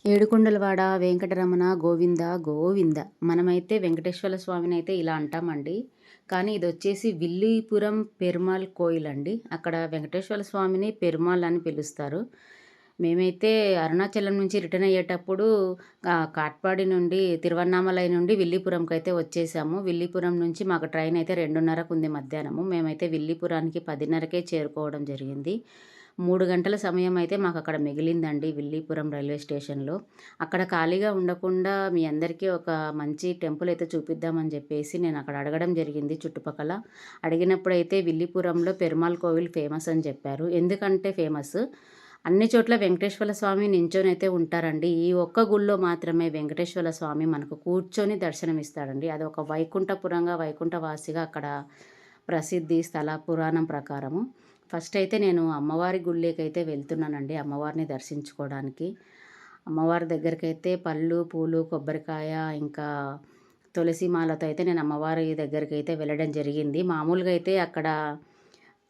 ఏడుకొండలవాడ వెంకటరమణ గోవింద గోవింద. మనమైతే వెంకటేశ్వర స్వామిని అయితే ఇలా అంటామండి. కానీ ఇది వచ్చేసి విల్లీపురం పెరుమాళ్ కోయిల్ అండి. అక్కడ వెంకటేశ్వర స్వామిని పెరుమాళ్ అని పిలుస్తారు. మేమైతే అరుణాచలం నుంచి రిటర్న్ అయ్యేటప్పుడు కాట్పాడి నుండి తిరువన్నామలై నుండి విల్లీపురంకి అయితే వచ్చేసాము. విల్లీపురం నుంచి మాకు ట్రైన్ అయితే 2:30కు ఉంది మధ్యాహ్నము. మేమైతే విల్లీపురానికి 10:30కే చేరుకోవడం జరిగింది. 3 గంటల సమయం అయితే మాకు అక్కడ మిగిలిందండి విల్లీపురం రైల్వే స్టేషన్‌లో. అక్కడ ఖాళీగా ఉండకుండా మీ అందరికీ ఒక మంచి టెంపుల్ అయితే చూపిద్దామని చెప్పేసి నేను అక్కడ అడగడం జరిగింది చుట్టుపక్కల. అడిగినప్పుడైతే విల్లీపురంలో పెరుమాళ్ కోవిల్ ఫేమస్ అని చెప్పారు. ఎందుకంటే ఫేమస్, అన్ని చోట్ల వెంకటేశ్వర స్వామి నించొనైతే ఉంటారండి. ఈ ఒక్క గుడిలో మాత్రమే వెంకటేశ్వర స్వామి మనకు కూర్చొని దర్శనమిస్తాడండి. అది ఒక వైకుంఠపురంగా, వైకుంఠవాసిగా అక్కడ ప్రసిద్ధి స్థల పురాణం ప్రకారము. ఫస్ట్ అయితే నేను అమ్మవారి గుడిలోకైతే వెళ్తున్నానండి అమ్మవారిని దర్శించుకోవడానికి. అమ్మవారి దగ్గరికైతే పళ్ళు, పూలు, కొబ్బరికాయ ఇంకా తులసి మాలతో అయితే నేను అమ్మవారి దగ్గరికైతే వెళ్ళడం జరిగింది. మామూలుగా అయితే అక్కడ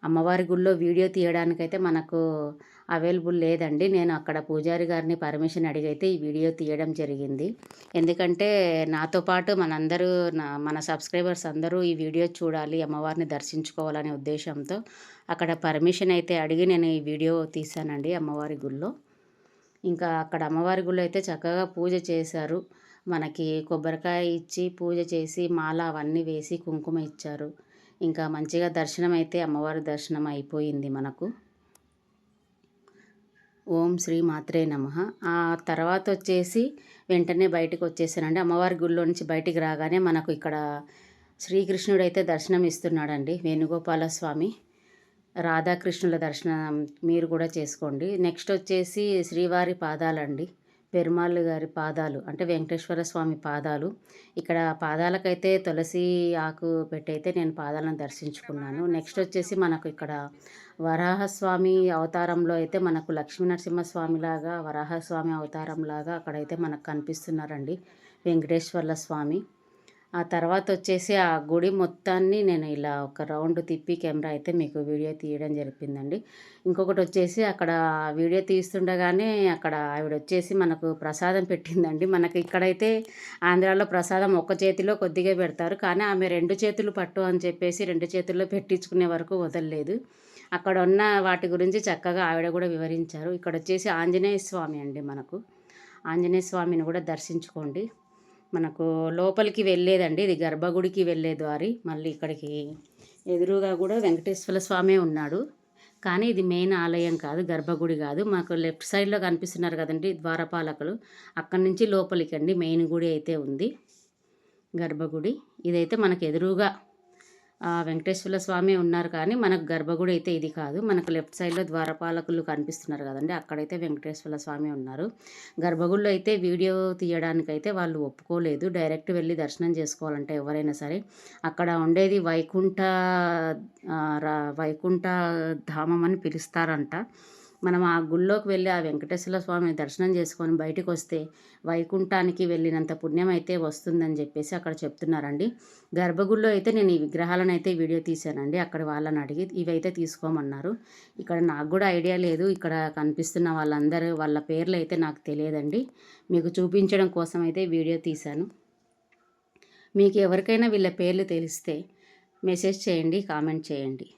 అమ్మవారి గుడిలో వీడియో తీయడానికైతే మనకు అవైలబుల్ లేదండి. నేను అక్కడ పూజారి గారిని పర్మిషన్ అడిగైతే ఈ వీడియో తీయడం జరిగింది. ఎందుకంటే నాతో పాటు మన సబ్స్క్రైబర్స్ అందరూ ఈ వీడియో చూడాలి, అమ్మవారిని దర్శించుకోవాలనే ఉద్దేశంతో అక్కడ పర్మిషన్ అయితే అడిగి నేను ఈ వీడియో తీశానండి అమ్మవారి గుడిలో. ఇంకా అక్కడ అమ్మవారి గుడిలో అయితే చక్కగా పూజ చేశారు. మనకి కొబ్బరికాయ ఇచ్చి పూజ చేసి మాల అవన్నీ వేసి కుంకుమ ఇచ్చారు. ఇంకా మంచిగా దర్శనం అయితే అమ్మవారి దర్శనం అయిపోయింది మనకు. ఓం శ్రీ మాత్రే నమః. ఆ తర్వాత వచ్చేసి వెంటనే బయటకు వచ్చేసానండి. అమ్మవారి గుడిలో నుంచి బయటికి రాగానే మనకు ఇక్కడ శ్రీకృష్ణుడు అయితే దర్శనం ఇస్తున్నాడండి, వేణుగోపాల స్వామి. రాధాకృష్ణుల దర్శనం మీరు కూడా చేసుకోండి. నెక్స్ట్ వచ్చేసి శ్రీవారి పాదాలండి, పెరుమాళ్ గారి పాదాలు అంటే వెంకటేశ్వర స్వామి పాదాలు. ఇక్కడ పాదాలకైతే తులసి ఆకు పెట్టయితే నేను పాదాలను దర్శించుకున్నాను. నెక్స్ట్ వచ్చేసి మనకు ఇక్కడ వరాహస్వామి అవతారంలో అయితే మనకు లక్ష్మీ నరసింహస్వామిలాగా వరాహస్వామి అవతారంలాగా అక్కడైతే మనకు కనిపిస్తున్నారండి వెంకటేశ్వర్ల స్వామి. ఆ తర్వాత వచ్చేసి ఆ గుడి మొత్తాన్ని నేను ఇలా ఒక రౌండ్ తిప్పి కెమెరా అయితే మీకు వీడియో తీయడం జరిపిందండి. ఇంకొకటి వచ్చేసి అక్కడ వీడియో తీస్తుండగానే అక్కడ ఆవిడ వచ్చేసి మనకు ప్రసాదం పెట్టిందండి. మనకి ఇక్కడైతే ఆంధ్రాలో ప్రసాదం ఒక్క చేతిలో కొద్దిగా పెడతారు, కానీ ఆమె 2 చేతులు పట్టు అని చెప్పేసి 2 చేతుల్లో పెట్టించుకునే వరకు వదలలేదు. అక్కడ ఉన్న వాటి గురించి చక్కగా ఆవిడ కూడా వివరించారు. ఇక్కడ వచ్చేసి ఆంజనేయ స్వామి అండి. మనకు ఆంజనేయ స్వామిని కూడా దర్శించుకోండి. మనకు లోపలికి వెళ్ళేదండి, ఇది గర్భగుడికి వెళ్ళే దారి. మళ్ళీ ఇక్కడికి ఎదురుగా కూడా వెంకటేశ్వర స్వామి ఉన్నాడు, కానీ ఇది మెయిన్ ఆలయం కాదు, గర్భగుడి కాదు. మాకు లెఫ్ట్ సైడ్లో కనిపిస్తున్నారు కదండి ద్వారపాలకులు, అక్కడి నుంచి లోపలికి అండి మెయిన్ గుడి అయితే ఉంది, గర్భగుడి. ఇదైతే మనకు ఎదురుగా వెంకటేశ్వర స్వామి ఉన్నారు, కానీ మనకు గర్భగుడి అయితే ఇది కాదు. మనకు లెఫ్ట్ సైడ్లో ద్వారపాలకులు కనిపిస్తున్నారు కదండి, అక్కడైతే వెంకటేశ్వర స్వామి ఉన్నారు. గర్భగుడిలో అయితే వీడియో తీయడానికైతే వాళ్ళు ఒప్పుకోలేదు. డైరెక్ట్ వెళ్ళి దర్శనం చేసుకోవాలంటే ఎవరైనా సరే. అక్కడ ఉండేది వైకుంఠ ధామం అని పిలుస్తారంట. మనం ఆ గుళ్ళోకి వెళ్ళి ఆ వెంకటేశ్వర స్వామిని దర్శనం చేసుకొని బయటకు వస్తే వైకుంఠానికి వెళ్ళినంత పుణ్యం అయితే వస్తుందని చెప్పేసి అక్కడ చెప్తున్నారండి. గర్భగుడిలో అయితే నేను ఈ విగ్రహాలను అయితే వీడియో తీశానండి. అక్కడ వాళ్ళని అడిగి ఇవైతే తీసుకోమన్నారు. ఇక్కడ నాకు కూడా ఐడియా లేదు, ఇక్కడ కనిపిస్తున్న వాళ్ళ పేర్లు అయితే నాకు తెలియదండి. మీకు చూపించడం కోసం అయితే వీడియో తీశాను. మీకు ఎవరికైనా వీళ్ళ పేర్లు తెలిస్తే మెసేజ్ చేయండి, కామెంట్ చేయండి.